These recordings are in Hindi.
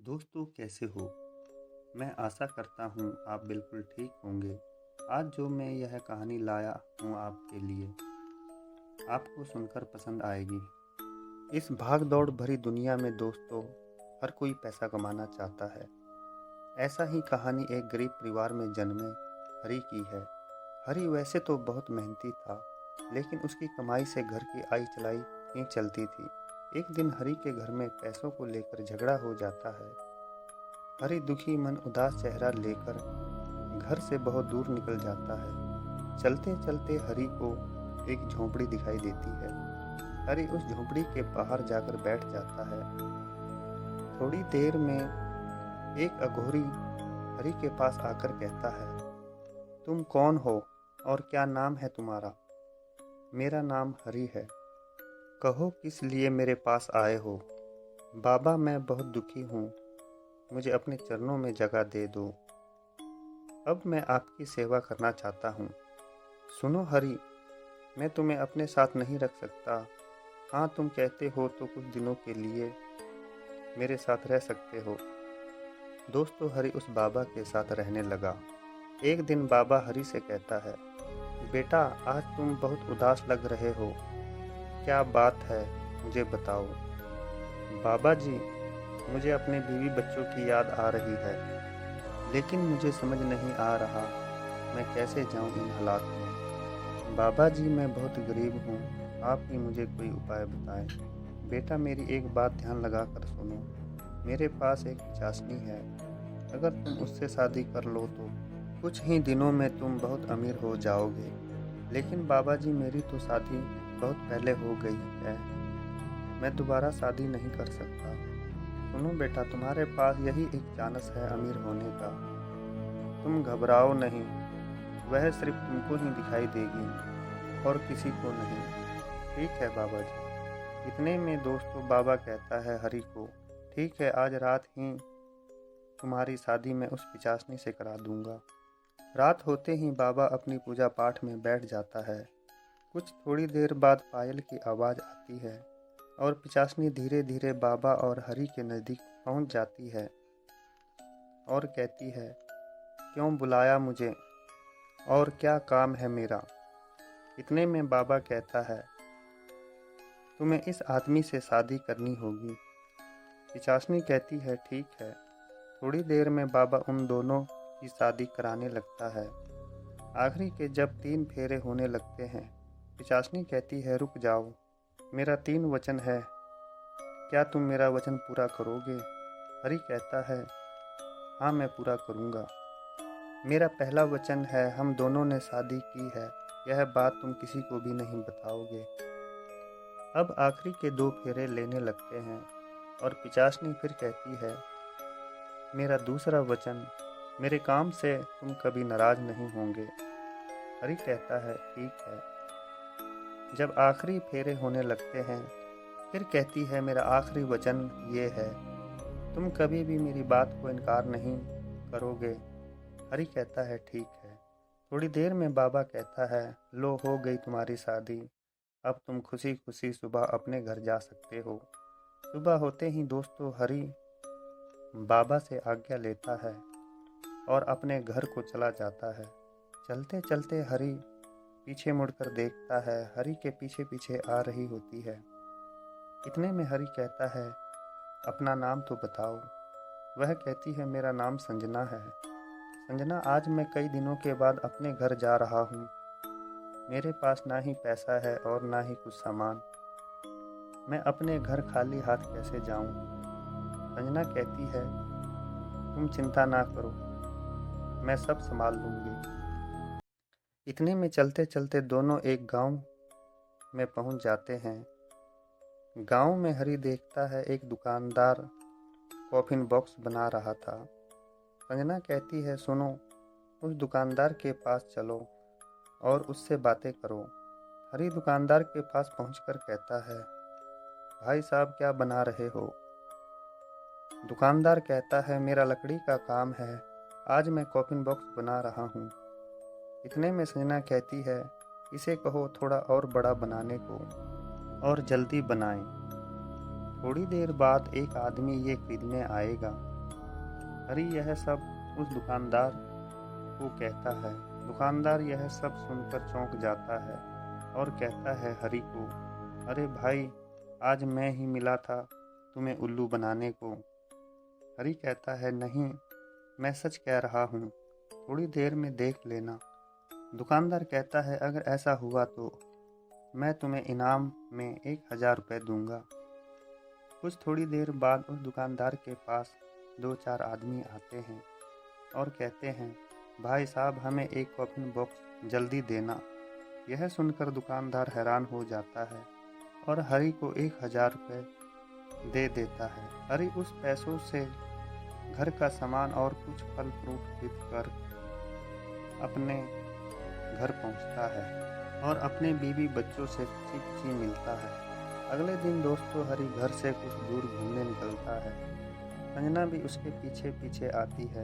दोस्तों कैसे हो। मैं आशा करता हूँ आप बिल्कुल ठीक होंगे। आज जो मैं यह कहानी लाया हूँ आपके लिए, आपको सुनकर पसंद आएगी। इस भाग दौड़ भरी दुनिया में दोस्तों, हर कोई पैसा कमाना चाहता है। ऐसा ही कहानी एक गरीब परिवार में जन्मे हरी की है। हरी वैसे तो बहुत मेहनती था, लेकिन उसकी कमाई से घर की आई चलाई नहीं चलती थी। एक दिन हरी के घर में पैसों को लेकर झगड़ा हो जाता है। हरी दुखी मन उदास चेहरा लेकर घर से बहुत दूर निकल जाता है। चलते चलते हरी को एक झोंपड़ी दिखाई देती है। हरी उस झोंपड़ी के बाहर जाकर बैठ जाता है। थोड़ी देर में एक अघोरी हरी के पास आकर कहता है, तुम कौन हो और क्या नाम है तुम्हारा? मेरा नाम हरी है। कहो किस लिए मेरे पास आए हो? बाबा मैं बहुत दुखी हूँ, मुझे अपने चरणों में जगह दे दो। अब मैं आपकी सेवा करना चाहता हूँ। सुनो हरी, मैं तुम्हें अपने साथ नहीं रख सकता। हाँ, तुम कहते हो तो कुछ दिनों के लिए मेरे साथ रह सकते हो। दोस्तों, हरी उस बाबा के साथ रहने लगा। एक दिन बाबा हरी से कहता है, बेटा आज तुम बहुत उदास लग रहे हो, क्या बात है मुझे बताओ। बाबा जी, मुझे अपने बीवी बच्चों की याद आ रही है, लेकिन मुझे समझ नहीं आ रहा मैं कैसे जाऊं इन हालात में। बाबा जी मैं बहुत गरीब हूँ, आप ही मुझे कोई उपाय बताएं। बेटा मेरी एक बात ध्यान लगा कर सुनो, मेरे पास एक चाशनी है, अगर तुम उससे शादी कर लो तो कुछ ही दिनों में तुम बहुत अमीर हो जाओगे। लेकिन बाबा जी मेरी तो शादी बहुत पहले हो गई है, मैं दोबारा शादी नहीं कर सकता। सुनो बेटा, तुम्हारे पास यही एक चांस है अमीर होने का। तुम घबराओ नहीं, वह सिर्फ तुमको ही दिखाई देगी और किसी को नहीं। ठीक है बाबा जी। इतने में दोस्तों बाबा कहता है हरी को, ठीक है आज रात ही तुम्हारी शादी मैं उस पिचासनी से करा दूंगा। रात होते ही बाबा अपनी पूजा पाठ में बैठ जाता है। कुछ थोड़ी देर बाद पायल की आवाज़ आती है और पिचासनी धीरे धीरे बाबा और हरी के नज़दीक पहुंच जाती है और कहती है, क्यों बुलाया मुझे और क्या काम है मेरा? इतने में बाबा कहता है, तुम्हें इस आदमी से शादी करनी होगी। पिचासनी कहती है, ठीक है। थोड़ी देर में बाबा उन दोनों की शादी कराने लगता है। आखिरी के जब 3 फेरे होने लगते हैं, पिचासनी कहती है, रुक जाओ, मेरा 3 वचन है, क्या तुम मेरा वचन पूरा करोगे? हरी कहता है, हाँ मैं पूरा करूँगा। मेरा पहला वचन है, हम दोनों ने शादी की है, यह बात तुम किसी को भी नहीं बताओगे। अब आखिरी के 2 फेरे लेने लगते हैं और पिचासनी फिर कहती है, मेरा दूसरा वचन, मेरे काम से तुम कभी नाराज नहीं होंगे। हरी कहता है, ठीक है। जब आखिरी फेरे होने लगते हैं, फिर कहती है, मेरा आखिरी वचन ये है, तुम कभी भी मेरी बात को इनकार नहीं करोगे। हरी कहता है, ठीक है। थोड़ी देर में बाबा कहता है, लो हो गई तुम्हारी शादी, अब तुम खुशी खुशी सुबह अपने घर जा सकते हो। सुबह होते ही दोस्तों हरी बाबा से आज्ञा लेता है और अपने घर को चला जाता है। चलते चलते हरी पीछे मुड़कर देखता है, हरी के पीछे पीछे आ रही होती है। इतने में हरी कहता है, अपना नाम तो बताओ। वह कहती है, मेरा नाम संजना है। संजना, आज मैं कई दिनों के बाद अपने घर जा रहा हूँ। मेरे पास ना ही पैसा है और ना ही कुछ सामान, मैं अपने घर खाली हाथ कैसे जाऊँ? संजना कहती है, तुम चिंता ना करो, मैं सब संभाल लूँगी। इतने में चलते चलते दोनों एक गांव में पहुंच जाते हैं। गांव में हरी देखता है एक दुकानदार कॉफिन बॉक्स बना रहा था। संजना कहती है, सुनो, उस दुकानदार के पास चलो और उससे बातें करो। हरी दुकानदार के पास पहुंचकर कहता है, भाई साहब क्या बना रहे हो? दुकानदार कहता है, मेरा लकड़ी का काम है, आज मैं कॉफिन बॉक्स बना रहा हूँ। इतने में संजना कहती है, इसे कहो थोड़ा और बड़ा बनाने को और जल्दी बनाएं। थोड़ी देर बाद एक आदमी ये खरीदने आएगा। हरी यह सब उस दुकानदार को कहता है। दुकानदार यह सब सुनकर चौंक जाता है और कहता है हरी को, अरे भाई, आज मैं ही मिला था तुम्हें उल्लू बनाने को। हरी कहता है, नहीं, मैं सच कह रहा हूँ, थोड़ी देर में देख लेना। दुकानदार कहता है, अगर ऐसा हुआ तो मैं तुम्हें इनाम में 1,000 रुपये दूंगा। कुछ थोड़ी देर बाद उस दुकानदार के पास 2-4 आदमी आते हैं और कहते हैं, भाई साहब, हमें एक कॉफिन बॉक्स जल्दी देना। यह सुनकर दुकानदार हैरान हो जाता है और हरी को 1,000 रुपये दे देता है। हरी उस पैसों से घर का सामान और कुछ फल फ्रूट खरीद कर अपने घर पहुंचता है और अपने बीवी बच्चों से खुशी खुशी मिलता है। अगले दिन दोस्तों हरी घर से कुछ दूर घूमने निकलता है। संजना भी उसके पीछे पीछे आती है।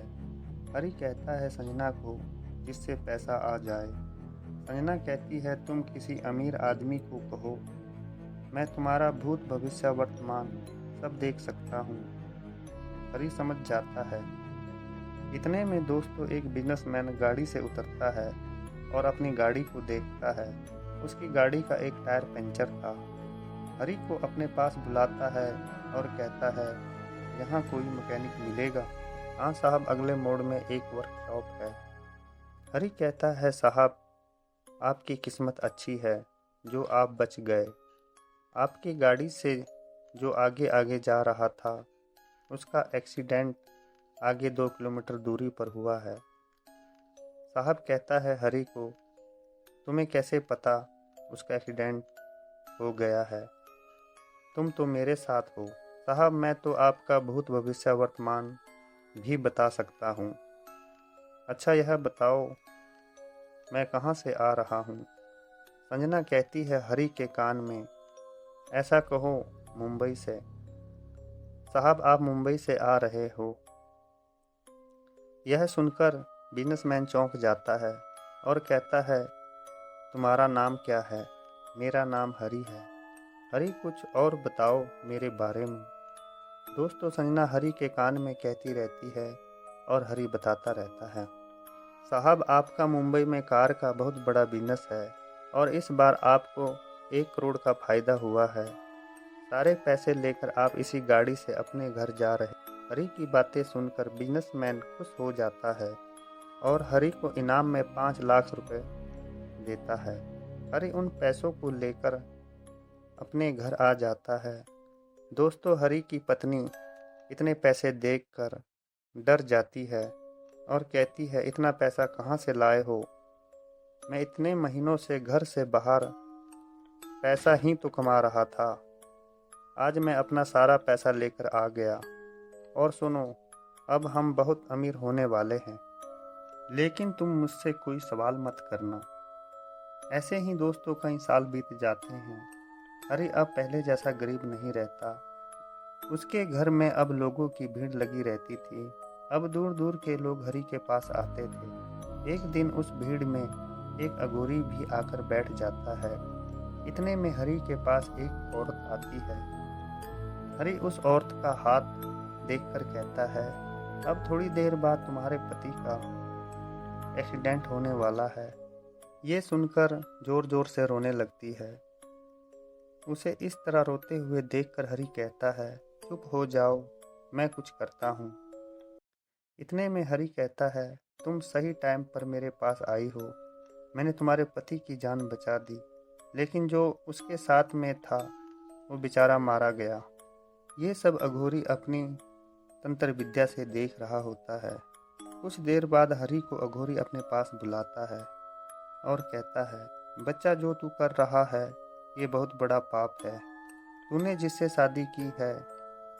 हरी कहता है संजना को, जिससे पैसा आ जाए। संजना कहती है, तुम किसी अमीर आदमी को कहो, मैं तुम्हारा भूत भविष्य वर्तमान सब देख सकता हूँ। हरी समझ जाता है। इतने में दोस्तों एक बिजनेसमैन गाड़ी से उतरता है और अपनी गाड़ी को देखता है। उसकी गाड़ी का एक टायर पंचर था। हरी को अपने पास बुलाता है और कहता है, यहाँ कोई मैकेनिक मिलेगा? हाँ साहब, अगले मोड़ में एक वर्कशॉप है। हरी कहता है, साहब, आपकी किस्मत अच्छी है जो आप बच गए। आपकी गाड़ी से जो आगे आगे जा रहा था उसका एक्सीडेंट आगे 2 किलोमीटर दूरी पर हुआ है। साहब कहता है हरी को, तुम्हें कैसे पता उसका एक्सीडेंट हो गया है? तुम तो मेरे साथ हो। साहब, मैं तो आपका भूत भविष्य वर्तमान भी बता सकता हूँ। अच्छा, यह बताओ मैं कहाँ से आ रहा हूँ? संजना कहती है हरी के कान में, ऐसा कहो मुंबई से। साहब, आप मुंबई से आ रहे हो? यह सुनकर बिजनेसमैन चौंक जाता है और कहता है, तुम्हारा नाम क्या है? मेरा नाम हरी है। हरी, कुछ और बताओ मेरे बारे में। दोस्तों संजना हरी के कान में कहती रहती है और हरी बताता रहता है, साहब, आपका मुंबई में कार का बहुत बड़ा बिजनेस है और इस बार आपको 1 करोड़ का फायदा हुआ है। सारे पैसे लेकर आप इसी गाड़ी से अपने घर जा रहे। हरी की बातें सुनकर बिजनेसमैन खुश हो जाता है और हरी को इनाम में 5 लाख रुपए देता है। हरी उन पैसों को लेकर अपने घर आ जाता है। दोस्तों हरी की पत्नी इतने पैसे देखकर डर जाती है और कहती है, इतना पैसा कहाँ से लाए हो? मैं इतने महीनों से घर से बाहर पैसा ही तो कमा रहा था। आज मैं अपना सारा पैसा लेकर आ गया और सुनो, अब हम बहुत अमीर होने वाले हैं, लेकिन तुम मुझसे कोई सवाल मत करना। ऐसे ही दोस्तों कई साल बीत जाते हैं। हरी अब पहले जैसा गरीब नहीं रहता। उसके घर में अब लोगों की भीड़ लगी रहती थी। अब दूर दूर के लोग हरी के पास आते थे। एक दिन उस भीड़ में एक अघोरी भी आकर बैठ जाता है। इतने में हरी के पास एक औरत आती है। हरी उस औरत का हाथ देखकर कहता है, अब थोड़ी देर बाद तुम्हारे पति का एक्सीडेंट होने वाला है। ये सुनकर जोर जोर से रोने लगती है। उसे इस तरह रोते हुए देखकर हरी कहता है, चुप हो जाओ, मैं कुछ करता हूँ। इतने में हरी कहता है, तुम सही टाइम पर मेरे पास आई हो। मैंने तुम्हारे पति की जान बचा दी, लेकिन जो उसके साथ में था वो बेचारा मारा गया। ये सब अघोरी अपनी तंत्र विद्या से देख रहा होता है। कुछ देर बाद हरी को अघोरी अपने पास बुलाता है और कहता है, बच्चा, जो तू कर रहा है ये बहुत बड़ा पाप है। तूने जिससे शादी की है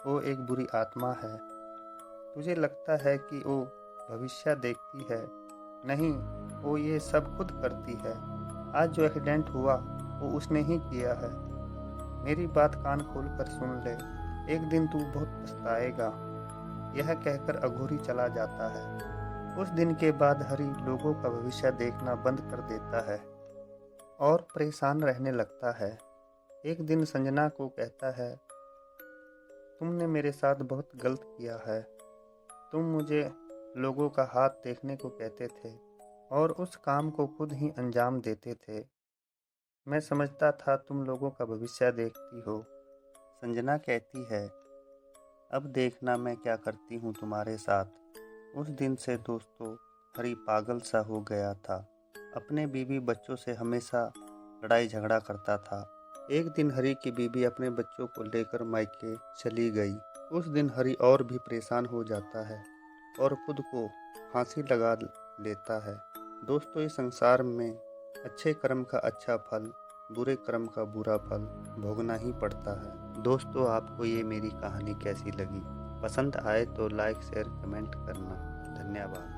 वो एक बुरी आत्मा है। तुझे लगता है कि वो भविष्य देखती है, नहीं, वो ये सब खुद करती है। आज जो एक्सीडेंट हुआ वो उसने ही किया है। मेरी बात कान खोल कर सुन ले, एक दिन तू बहुत पछताएगा। यह कहकर अघोरी चला जाता है। उस दिन के बाद हरी लोगों का भविष्य देखना बंद कर देता है और परेशान रहने लगता है। एक दिन संजना को कहता है, तुमने मेरे साथ बहुत गलत किया है। तुम मुझे लोगों का हाथ देखने को कहते थे और उस काम को खुद ही अंजाम देते थे। मैं समझता था तुम लोगों का भविष्य देखती हो। संजना कहती है, अब देखना मैं क्या करती हूँ तुम्हारे साथ। उस दिन से दोस्तों हरी पागल सा हो गया था। अपने बीवी बच्चों से हमेशा लड़ाई झगड़ा करता था। एक दिन हरी की बीवी अपने बच्चों को लेकर मायके चली गई। उस दिन हरी और भी परेशान हो जाता है और खुद को फांसी लगा लेता है। दोस्तों, इस संसार में अच्छे कर्म का अच्छा फल, बुरे कर्म का बुरा फल भोगना ही पड़ता है। दोस्तों, आपको ये मेरी कहानी कैसी लगी? पसंद आए तो लाइक शेयर कमेंट करना। धन्यवाद।